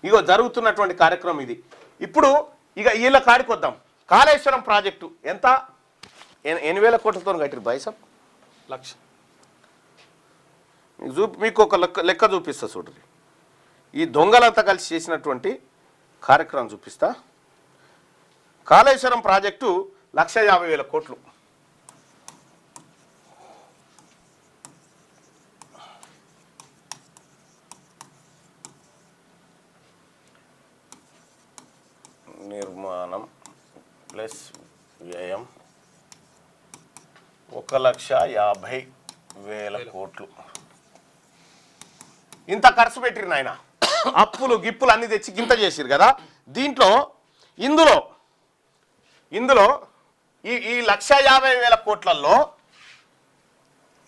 ఇగో జరుగుతున్నటువంటి కార్యక్రమం ఇది. ఇప్పుడు ఇక వీళ్ళ కాడికి వద్దాం. కాళేశ్వరం ప్రాజెక్టు ఎంత 8,000 కోట్లతో కట్టిరు బైసప్ లక్ష. మీకు ఒక లెక్క చూపిస్తా చూడండి. ఈ దొంగలంతా కలిసి చేసినటువంటి కార్యక్రమం చూపిస్తా. కాళేశ్వరం ప్రాజెక్టు 1,50,000 కోట్లు. నిర్మాణం ప్లస్ వ్యయం 1,50,000 కోట్లు. ఇంత ఖర్చు పెట్టిరు నాయన. అప్పులు గిప్పులు అన్ని తెచ్చి గింత చేసిరు కదా. దీంట్లో ఇందులో ఈ 1,50,000 కోట్లలో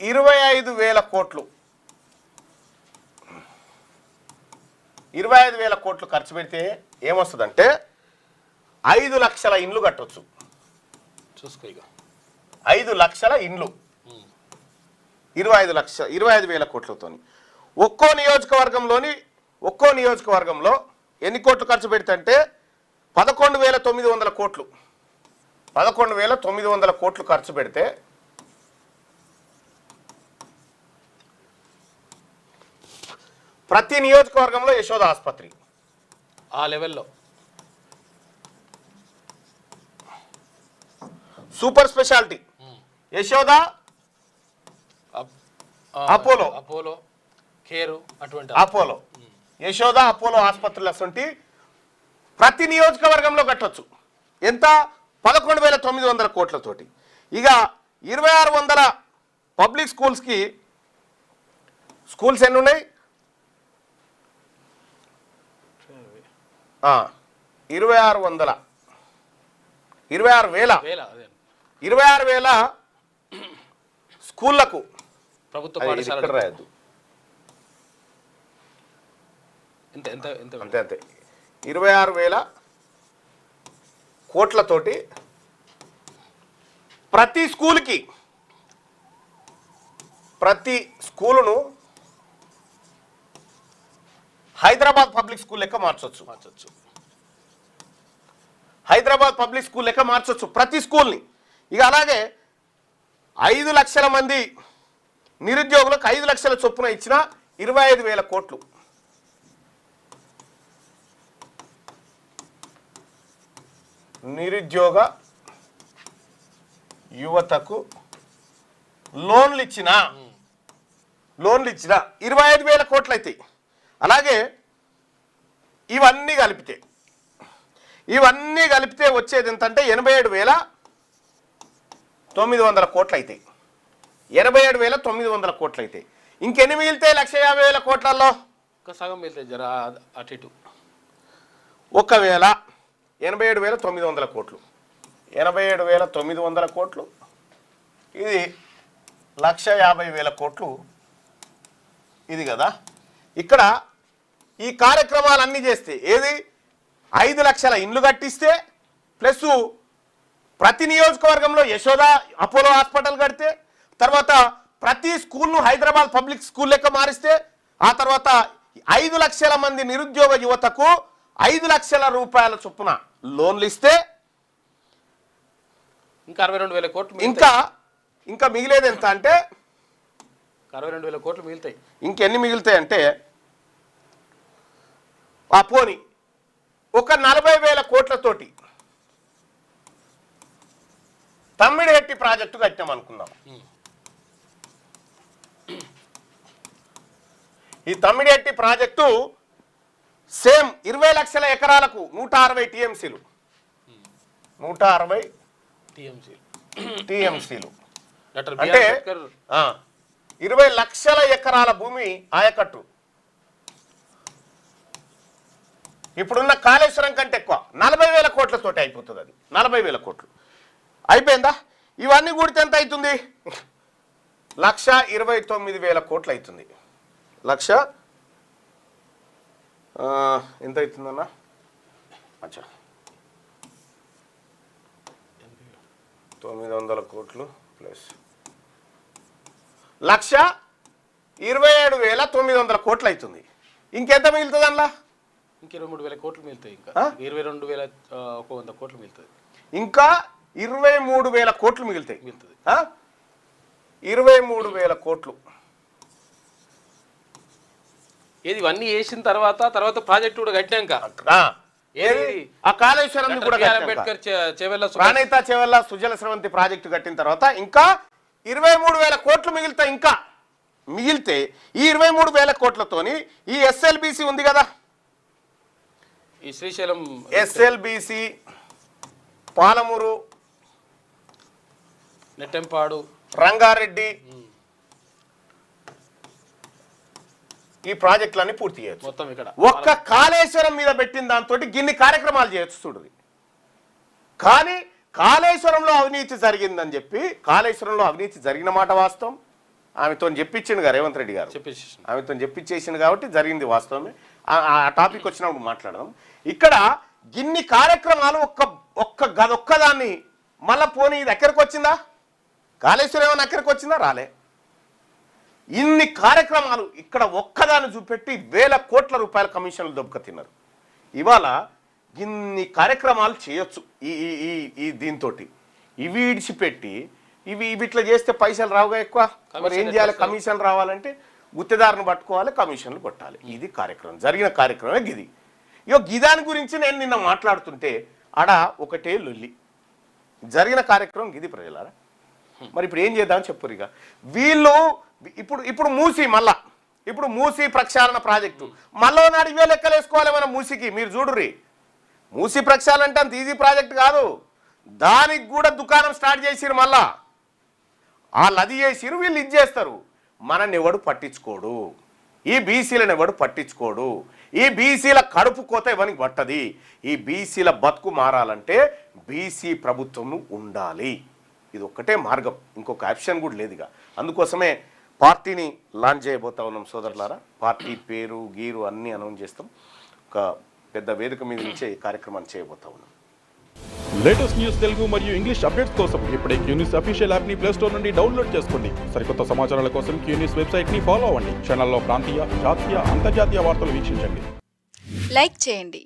25,000 కోట్లు 25,000 కోట్లు ఖర్చు పెడితే ఏమొస్తుందంటే 5 లక్షల ఇండ్లు కట్టవచ్చు. చూసుకో ఇక 5 లక్షల ఇండ్లు 25,000 కోట్లతో. ఒక్కో నియోజకవర్గంలో ఎన్ని కోట్లు ఖర్చు పెడితే 11,900 కోట్లు 11,900 కోట్లు ఖర్చు పెడితే ప్రతి నియోజకవర్గంలో యశోద ఆసుపత్రి ఆ లెవెల్లో, super speciality Yashoda Apollo care అటువంటి అపోలో యశోద అపోలో ఆసుపత్రులు అసంటి ప్రతి నియోజకవర్గంలో కట్టొచ్చు. ఎంత 11,900 కోట్లతోటి. ఇక 2,600 పబ్లిక్ స్కూల్స్కి స్కూల్స్ ఎన్ని ఉన్నాయి? 26,000 స్కూళ్లకు ప్రభుత్వ పాఠశాల రాయద్దు. అంతే 26,000 కోట్లతోటి ప్రతి స్కూలును హైదరాబాద్ పబ్లిక్ స్కూల్ లెక్క మార్చొచ్చు. హైదరాబాద్ పబ్లిక్ స్కూల్ లెక్క మార్చొచ్చు ప్రతి స్కూల్ని. ఇక అలాగే 5 లక్షల మంది నిరుద్యోగులకు 5 లక్షల చొప్పున ఇచ్చిన 25,000 కోట్లు. నిరుద్యోగ యువతకు లోన్లు ఇచ్చిన 25,000 కోట్లు అవుతాయి. అలాగే ఇవన్నీ కలిపితే వచ్చేది ఎంతంటే 87,900 కోట్లు అవుతాయి. 87,900 కోట్లు అవుతాయి. ఇంకెన్ని మిగిలితే 1,50,000 కోట్లలో సగం మిగిలితే జర అటు ఇటు. ఒకవేళ 87,900 కోట్లు 87,900 కోట్లు ఇది 1,50,000 కోట్లు ఇది కదా. ఇక్కడ ఈ కార్యక్రమాలన్నీ చేస్తే ఏది 5 లక్షల ఇండ్లు కట్టిస్తే ప్లస్ ప్రతి నియోజకవర్గంలో యశోద అపోలో హాస్పిటల్ కడితే, తర్వాత ప్రతి స్కూల్ను హైదరాబాద్ పబ్లిక్ స్కూల్ లెక్క మారిస్తే, ఆ తర్వాత 5 లక్షల మంది నిరుద్యోగ యువతకు 5 లక్షల రూపాయల చొప్పున లోన్లు ఇస్తే ఇంకా 62,000 కోట్లు ఇంకా మిగిలేది ఎంత అంటే 62,000 కోట్లు మిగులుతాయి. ఇంకెన్ని మిగులుతాయి అంటే ఆ పోని ఒక 40,000 కోట్లతోటి తమ్మిడిహెట్టి ప్రాజెక్టు కట్టాం అనుకుందాం. ఈ తమ్మిడిహెట్టి ప్రాజెక్టు సేమ్ 20 లక్షల ఎకరాలకు 160 టీఎంసీలు 160 టీఎంసీలు అంటే 20 లక్షల ఎకరాల భూమి ఆయకట్టు. ఇప్పుడున్న కాళేశ్వరం కంటే ఎక్కువ 40,000 కోట్లతోటి అయిపోతుంది. అది 40,000 కోట్లు అయిపోయిందా? ఇవన్నీ కూడితే ఎంత అవుతుంది? 1,29,000 కోట్లు అవుతుంది. ఎంత అవుతుందన్నా? అచ్చా 900 కోట్లు ప్లస్ 1,27,900 కోట్లు అవుతుంది. ఇంకెంత మిగులుతుంది అందులో? ఇంక 23,000 కోట్లు మిగులుతాయి. ఇంకా ఆ? 22,100 కోట్లు మిగులుతుంది. ఇంకా 23,000 కోట్లు మిగులుతాయి. మిగులుతుంది. 23,000 కోట్లు. ఏది ఇవన్నీ వేసిన తర్వాత ప్రాజెక్టు కూడా కట్టినాక ఏది ఆ కాళేశ్వరం కూడా అంబేద్కర్ చేవెళ్ళ ప్రాణహిత చేవెళ్ళ సుజల స్రవంతి ప్రాజెక్టు కట్టిన తర్వాత ఇంకా 23,000 కోట్లు మిగులుతాయి. ఇంకా మిగిలితే ఈ 23,000 కోట్లతోని ఈ ఎస్ఎల్బిసి ఉంది కదా, ఈ శ్రీశైలం ఎస్ఎల్బిసి, పాలమూరు, నెట్టెంపాడు, రంగారెడ్డి, ఈ ప్రాజెక్టులన్నీ పూర్తి చేయొచ్చు. మొత్తం ఇక్కడ ఒక్క కాళేశ్వరం మీద పెట్టిన దాంతో గిన్ని కార్యక్రమాలు చేయొచ్చు చూడండి. కానీ కాళేశ్వరంలో అవినీతి జరిగిందని చెప్పి, కాళేశ్వరంలో అవినీతి జరిగిన మాట వాస్తవం. ఆమెతో చెప్పించిండు రేవంత్ రెడ్డి గారు, చెప్పేసి ఆమెతో చెప్పించేసిండు కాబట్టి జరిగింది వాస్తవమే. ఆ టాపిక్ వచ్చినప్పుడు మాట్లాడదాం. ఇక్కడ గిన్ని కార్యక్రమాలు ఒక్కదాన్ని మళ్ళా పోనీ ఇది ఎక్కడికి వచ్చిందా? కాళేశ్వరం ఏమైనా ఎక్కడికి వచ్చిందా? రాలే. ఇన్ని కార్యక్రమాలు ఇక్కడ ఒక్కదాన్ని చూపెట్టి 1,000 కోట్ల రూపాయల కమిషన్లు దొబ్బక తిన్నారు. ఇవాళ ఇన్ని కార్యక్రమాలు చేయొచ్చు ఈ దీంతో. ఇవి ఇడిచిపెట్టి ఇవి ఇట్లా చేస్తే పైసలు రావుగా ఎక్కువ. మరి ఏం చేయాలి? కమిషన్లు రావాలంటే గుత్తేదారుని పట్టుకోవాలి, కమిషన్లు కొట్టాలి. ఇది కార్యక్రమం, జరిగిన కార్యక్రమమే గిది. గిదాని గురించి నేను నిన్న మాట్లాడుతుంటే ఆడ ఒకటే లొల్లి. జరిగిన కార్యక్రమం గిది ప్రజలారా. మరి ఇప్పుడు ఏం చేద్దామని చెప్పురు. ఇక వీళ్ళు ఇప్పుడు మూసి ప్రక్షాళన ప్రాజెక్టు మళ్ళీ నాడు ఇవే లెక్కలు వేసుకోవాలి మనం మూసికి. మీరు చూడుర్రి, మూసి ప్రక్షాళన అంటే అంత ఈజీ ప్రాజెక్ట్ కాదు. దానికి కూడా దుకాణం స్టార్ట్ చేసిరు. మళ్ళా వాళ్ళు అది చేసిరు, వీళ్ళు ఇది చేస్తారు. మనని ఎవడు పట్టించుకోడు, ఈ బీసీలను ఎవడు పట్టించుకోడు. ఈ బీసీల కడుపు కోత ఎవరికి పట్టది. ఈ బీసీల బతుకు మారాలంటే బీసీ ప్రభుత్వం ఉండాలి. ఇది ఒక్కటే మార్గం, ఇంకొక ఆప్షన్ కూడా లేదు. ఇక అందుకోసమే పార్టీని లాంచ్ చేయబోతా ఉన్నాం సోదరులారా. పార్టీ పేరు గీరు అన్నీ అనౌన్స్ చేస్తాం. ఒక పెద్ద వేదిక మీద నుంచే ఈ కార్యక్రమాన్ని చేయబోతా ఉన్నాం. లేటెస్ట్ న్యూస్ తెలుగు మరియు ఇంగ్లీష్ అప్డేట్స్ కోసం ఇప్పుడే క్యూన్యూస్ అఫీషియల్ యాప్ ని ప్లే స్టోర్ నుండి డౌన్లోడ్ చేసుకోండి. సరికొత్త సమాచారాల కోసం క్యూన్యూస్ వెబ్సైట్ ని ఫాలో అవ్వండి. ఛానల్లో ప్రాంతీయ, జాతీయ, అంతర్జాతీయ వార్తలు వీక్షించండి. లైక్ చేయండి,